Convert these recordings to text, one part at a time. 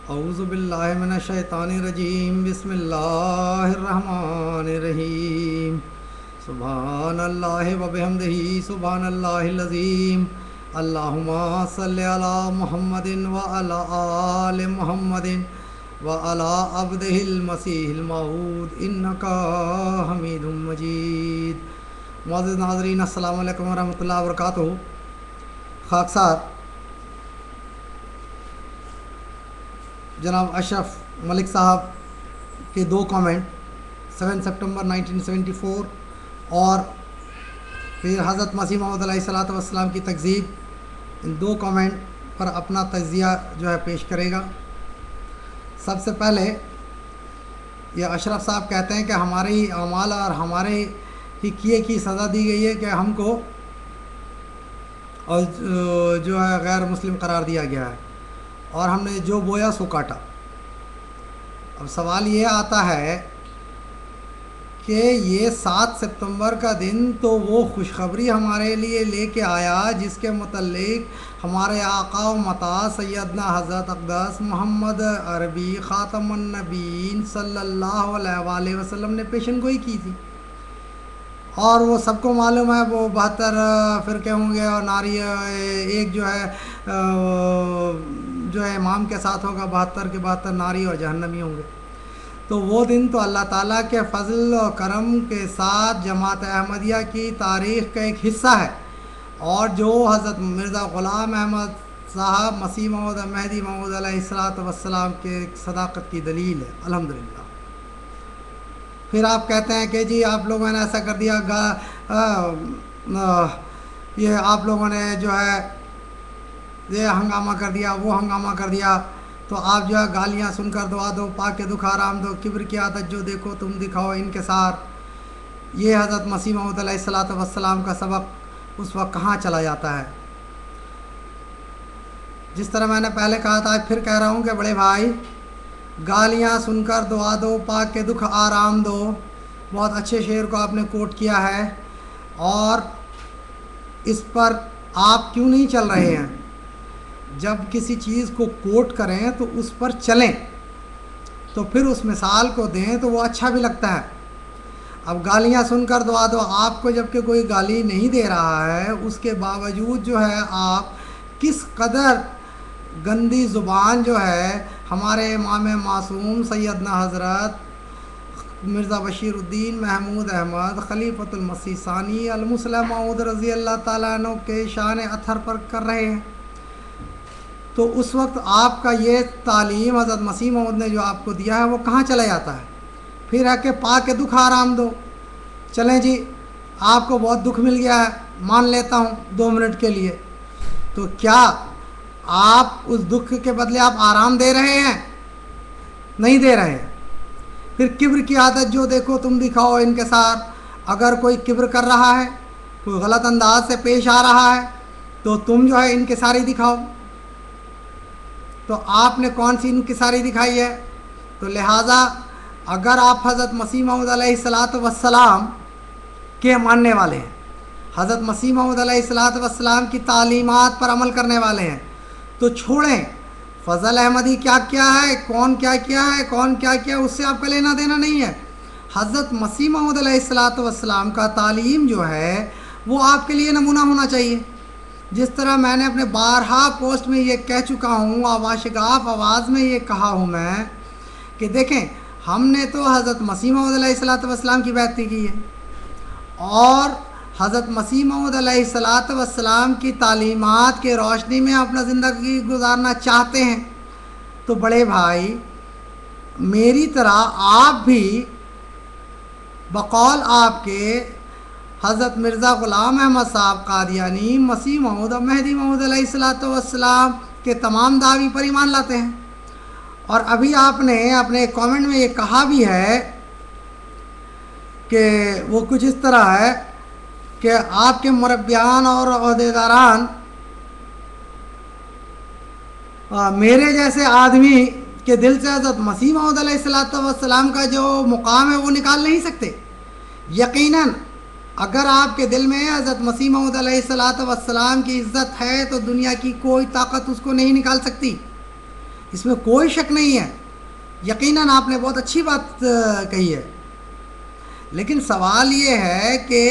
اعوذ باللہ من الشیطان الرجیم بسم اللہ الرحمن الرحیم سبحان اللہ وبحمدہ سبحان اللہ العظیم اللہم صلی علی محمد وعلی آل محمد وعلی عبدہ المسیح الموعود انکا حمید مجید۔ معزز ناظرین السلام علیکم ورحمۃ اللہ وبرکاتہ۔ خاکسار جناب اشرف ملک صاحب کے دو کامنٹ 7 سپٹمبر 1974 اور پھر حضرت مسیح موعود علیہ الصلوۃ والسلام کی تکذیب، ان دو کامنٹ پر اپنا تجزیہ جو ہے پیش کرے گا۔ سب سے پہلے یہ اشرف صاحب کہتے ہیں کہ ہمارے ہی اعمال اور ہمارے ہی کیے کی سزا دی گئی ہے کہ ہم کو اور جو ہے غیر مسلم قرار دیا گیا ہے اور ہم نے جو بویا سو کاٹا۔ اب سوال یہ آتا ہے کہ یہ 7 ستمبر کا دن تو وہ خوشخبری ہمارے لیے لے کے آیا جس کے متعلق ہمارے آقا و متا سیدنا حضرت اقدس محمد عربی خاتم النبیین صلی اللہ علیہ وآلہ وسلم نے پیشن گوئی کی تھی، اور وہ سب کو معلوم ہے وہ 72 فرقے ہوں گے اور ناری ایک جو ہے امام کے ساتھ ہوگا، 72 کے 72 ناری اور جہنمی ہوں گے۔ تو وہ دن تو اللہ تعالیٰ کے فضل و کرم کے ساتھ جماعت احمدیہ کی تاریخ کا ایک حصہ ہے، اور جو حضرت مرزا غلام احمد صاحب مسیح موعود مہدی موعود علیہ الصلوۃ والسلام کے صداقت کی دلیل ہے الحمدللہ۔ پھر آپ کہتے ہیں کہ جی آپ لوگوں نے ایسا کر دیا، یہ آپ لوگوں نے جو ہے یہ ہنگامہ کر دیا، وہ ہنگامہ کر دیا، تو آپ جو ہے گالیاں سن کر دعا دو، پاک کے دکھ آرام دو، کبر کی عادت جو دیکھو تم دکھاؤ انکسار۔ یہ حضرت مسیح موعود علیہ الصلوۃ والسلام کا سبق اس وقت کہاں چلا جاتا ہے؟ جس طرح میں نے پہلے کہا تھا، پھر کہہ رہا ہوں کہ بڑے بھائی گالیاں سن کر دعا دو، پاک کے دکھ آرام دو، بہت اچھے شعر کو آپ نے کوٹ کیا ہے، اور اس پر آپ کیوں نہیں چل رہے ہیں؟ جب کسی چیز کو کوٹ کریں تو اس پر چلیں، تو پھر اس مثال کو دیں تو وہ اچھا بھی لگتا ہے۔ اب گالیاں سن کر دعا دو، آپ کو جب کہ کوئی گالی نہیں دے رہا ہے، اس کے باوجود جو ہے آپ کس قدر گندی زبان جو ہے ہمارے امام معصوم سیدنا حضرت مرزا بشیر الدین محمود احمد خلیفۃ المسیح ثانی المصلح موعود رضی اللہ تعالیٰ عنہ کے شان اطہر پر کر رہے ہیں۔ تو اس وقت آپ کا یہ تعلیم حضرت مسیح موعود نے جو آپ کو دیا ہے وہ کہاں چلا جاتا ہے؟ پھر ہے کہ پاک کے دکھ آرام دو، چلیں جی آپ کو بہت دکھ مل گیا ہے، مان لیتا ہوں 2 منٹ کے لیے، تو کیا آپ اس دکھ کے بدلے آپ آرام دے رہے ہیں؟ نہیں دے رہے ہیں۔ پھر کبر کی عادت جو دیکھو تم دکھاؤ انکسار۔ اگر کوئی کبر کر رہا ہے، کوئی غلط انداز سے پیش آ رہا ہے، تو تم جو ہے انکساری دکھاؤ۔ تو آپ نے کون سی انکساری دکھائی ہے؟ تو لہٰذا اگر آپ حضرت مسیح موعود علیہ الصلوۃ والسلام کے ماننے والے ہیں، حضرت مسیح موعود علیہ الصلوۃ والسلام کی تعلیمات پر عمل کرنے والے ہیں، تو چھوڑیں فضل احمدی کیا کیا ہے، کون کیا کیا ہے، کون کیا کیا، اس سے آپ کا لینا دینا نہیں ہے۔ حضرت مسیح موعود علیہ الصلوۃ والسلام کا تعلیم جو ہے وہ آپ کے لیے نمونہ ہونا چاہیے۔ جس طرح میں نے اپنے بارہا پوسٹ میں یہ کہہ چکا ہوں، آواشگاف آواز میں یہ کہا ہوں میں کہ دیکھیں ہم نے تو حضرت مسیح موعود علیہ الصلوۃ والسلام کی بیعت کی ہے، اور حضرت مسیح موعود علیہ الصلوۃ والسلام کی تعلیمات کے روشنی میں اپنا زندگی گزارنا چاہتے ہیں، تو بڑے بھائی میری طرح آپ بھی بقول آپ کے حضرت مرزا غلام احمد صاحب قادیانی مسیح موعود اور مہدی موعود علیہ الصلوۃ والسلام کے تمام دعوی پر ایمان لاتے ہیں۔ اور ابھی آپ نے اپنے کامنٹ میں یہ کہا بھی ہے کہ وہ کچھ اس طرح ہے کہ آپ کے مربیان اور عہدیداران میرے جیسے آدمی کے دل سے حضرت مسیح موعود علیہ الصلوۃ والسلام کا جو مقام ہے وہ نکال نہیں سکتے۔ یقیناً اگر آپ کے دل میں حضرت مسیح موعود علیہ الصلوۃ والسلام کی عزت ہے تو دنیا کی کوئی طاقت اس کو نہیں نکال سکتی۔ اس میں کوئی شک نہیں ہے، یقیناً آپ نے بہت اچھی بات کہی ہے، لیکن سوال یہ ہے کہ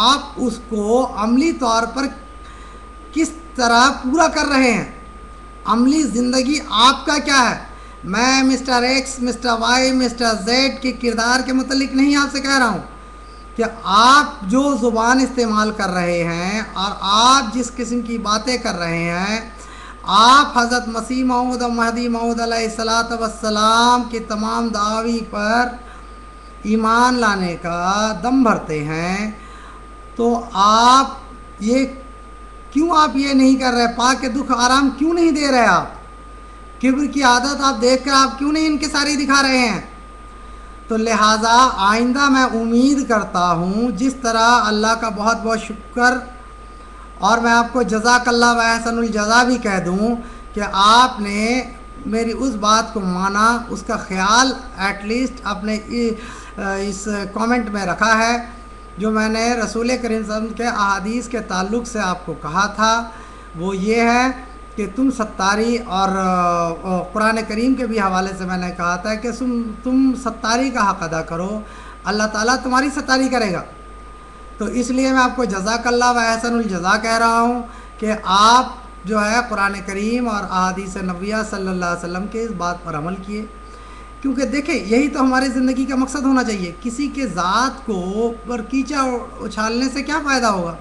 آپ اس کو عملی طور پر کس طرح پورا کر رہے ہیں، عملی زندگی آپ کا کیا ہے؟ میں mister X, mister Y, mister Z کے کردار کے متعلق نہیں آپ سے کہہ رہا ہوں کہ آپ جو زبان استعمال کر رہے ہیں اور آپ جس قسم کی باتیں کر رہے ہیں، آپ حضرت مسیح موعود و مہدی موعود علیہ الصلاۃ والسلام کے تمام دعاوی پر ایمان لانے کا دم بھرتے ہیں، تو آپ یہ نہیں کر رہے؟ پاک کے دکھ آرام کیوں نہیں دے رہے؟ آپ کبر کی عادت آپ دیکھ کر آپ کیوں نہیں انکساری دکھا رہے ہیں؟ تو لہٰذا آئندہ میں امید کرتا ہوں، جس طرح اللہ کا بہت بہت شکر، اور میں آپ کو جزاک اللہ و احسن الجزا بھی کہہ دوں کہ آپ نے میری اس بات کو مانا، اس کا خیال ایٹ لیسٹ اپنے اس کامنٹ میں رکھا ہے جو میں نے رسول کریم صلی اللہ علیہ وسلم کے احادیث کے تعلق سے آپ کو کہا تھا۔ وہ یہ ہے کہ تم ستاری، اور قرآن کریم کے بھی حوالے سے میں نے کہا تھا کہ تم ستاری کا حق ادا کرو، اللہ تعالیٰ تمہاری ستاری کرے گا۔ تو اس لیے میں آپ کو جزاک اللہ و احسن الجزا کہہ رہا ہوں کہ آپ جو ہے قرآن کریم اور احادیث نبویہ صلی اللہ علیہ وسلم کے اس بات پر عمل کیے، کیونکہ دیکھیں یہی تو ہماری زندگی کا مقصد ہونا چاہیے۔ کسی کے ذات کو پر کیچڑ اچھالنے سے کیا فائدہ ہوگا؟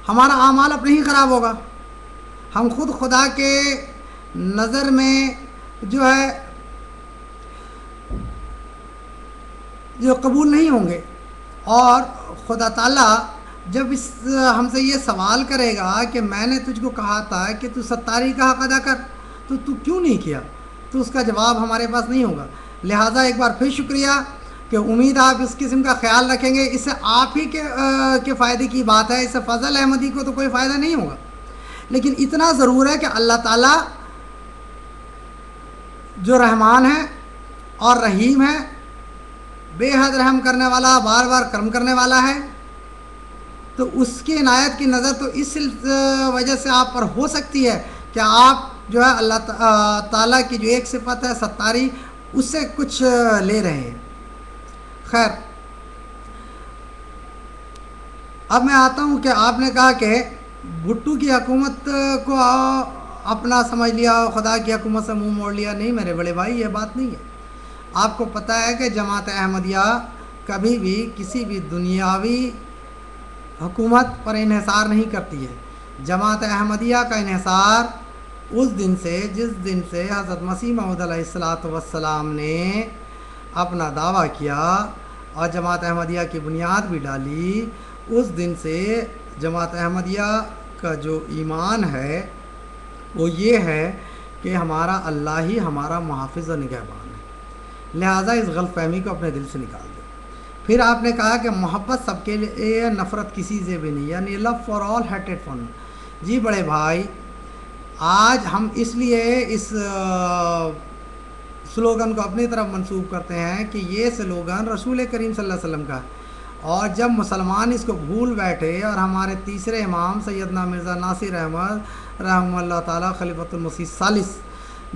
ہمارا اعمال اپنے ہی خراب ہوگا، ہم خود خدا کے نظر میں جو ہے جو قبول نہیں ہوں گے، اور خدا تعالیٰ جب ہم سے یہ سوال کرے گا کہ میں نے تجھ کو کہا تھا کہ تو ستاری کا حق ادا کر، تو کیوں نہیں کیا؟ تو اس کا جواب ہمارے پاس نہیں ہوگا۔ لہٰذا ایک بار پھر شکریہ، کہ امید آپ اس قسم کا خیال رکھیں گے۔ اس سے آپ ہی کے فائدے کی بات ہے، اس سے فضل احمدی کو تو کوئی فائدہ نہیں ہوگا، لیکن اتنا ضرور ہے کہ اللہ تعالیٰ جو رحمان ہے اور رحیم ہے، بے حد رحم کرنے والا، بار بار کرم کرنے والا ہے، تو اس کی عنایت کی نظر تو اس وجہ سے آپ پر ہو سکتی ہے کہ آپ جو ہے اللہ تعالیٰ کی جو ایک صفت ہے ستاری، اس سے کچھ لے رہے ہیں۔ خیر، اب میں آتا ہوں کہ آپ نے کہا کہ بھٹو کی حکومت کو اپنا سمجھ لیا، خدا کی حکومت سے منہ موڑ لیا۔ نہیں میرے بڑے بھائی، یہ بات نہیں ہے۔ آپ کو پتہ ہے کہ جماعت احمدیہ کبھی بھی کسی بھی دنیاوی حکومت پر انحصار نہیں کرتی ہے۔ جماعت احمدیہ کا انحصار اس دن سے، جس دن سے حضرت مسیح موعود علیہ الصلاۃ والسلام نے اپنا دعویٰ کیا اور جماعت احمدیہ کی بنیاد بھی ڈالی، اس دن سے جماعت احمدیہ کا جو ایمان ہے وہ یہ ہے کہ ہمارا اللہ ہی ہمارا محافظ و نگہبان ہے۔ لہٰذا اس غلط فہمی کو اپنے دل سے نکال دیں۔ پھر آپ نے کہا کہ محبت سب کے لیے، نفرت کسی سے بھی نہیں، یعنی لو فار آل ہیٹڈ فار نون۔ جی بڑے بھائی، آج ہم اس لیے اس سلوگن کو اپنی طرف منسوب کرتے ہیں کہ یہ سلوگن رسول کریم صلی اللہ علیہ وسلم کا ہے، اور جب مسلمان اس کو بھول بیٹھے، اور ہمارے تیسرے امام سیدنا مرزا ناصر احمد رحمہ اللہ تعالیٰ خلیفۃ المسیح الثالث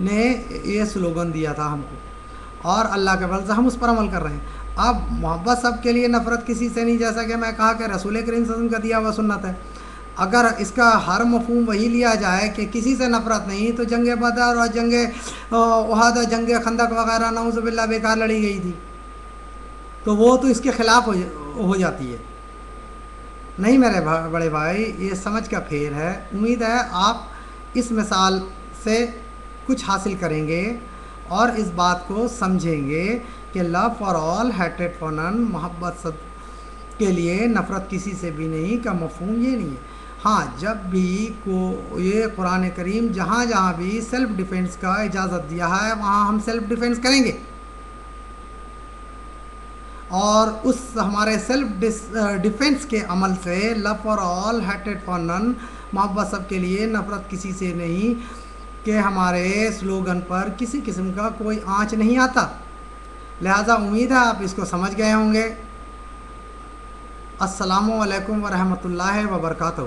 نے یہ سلوگن دیا تھا ہم کو، اور اللہ کے فضل سے ہم اس پر عمل کر رہے ہیں۔ اب محبت سب کے لیے، نفرت کسی سے نہیں، جیسا کہ میں کہا کہ رسول کریم صلی اللہ علیہ وسلم کا دیا ہوا سنت ہے۔ اگر اس کا ہر مفہوم وہی لیا جائے کہ کسی سے نفرت نہیں، تو جنگ بدر اور جنگ احد، جنگ خندق وغیرہ نعوذ باللہ بیکار لڑی گئی تھی، تو وہ تو اس کے خلاف ہو جاتی ہے۔ نہیں میرے بڑے بھائی، یہ سمجھ کا پھیر ہے۔ امید ہے آپ اس مثال سے کچھ حاصل کریں گے اور اس بات کو سمجھیں گے کہ لو فار آل ہیٹڈ فار نن، محبت سب کے لیے، نفرت کسی سے بھی نہیں کا مفہوم یہ نہیں ہے۔ ہاں، جب بھی یہ قرآن کریم جہاں جہاں بھی سیلف ڈیفینس کا اجازت دیا ہے، وہاں ہم سیلف ڈیفینس کریں گے، اور اس ہمارے سیلف ڈیفینس کے عمل سے لو فار آل ہیٹڈ فار نن، محبت سب کے لیے، نفرت کسی سے نہیں، کہ ہمارے سلوگن پر کسی قسم کا کوئی آنچ نہیں آتا۔ لہذا امید ہے آپ اس کو سمجھ گئے ہوں گے۔ السلام علیکم ورحمۃ اللہ وبرکاتہ۔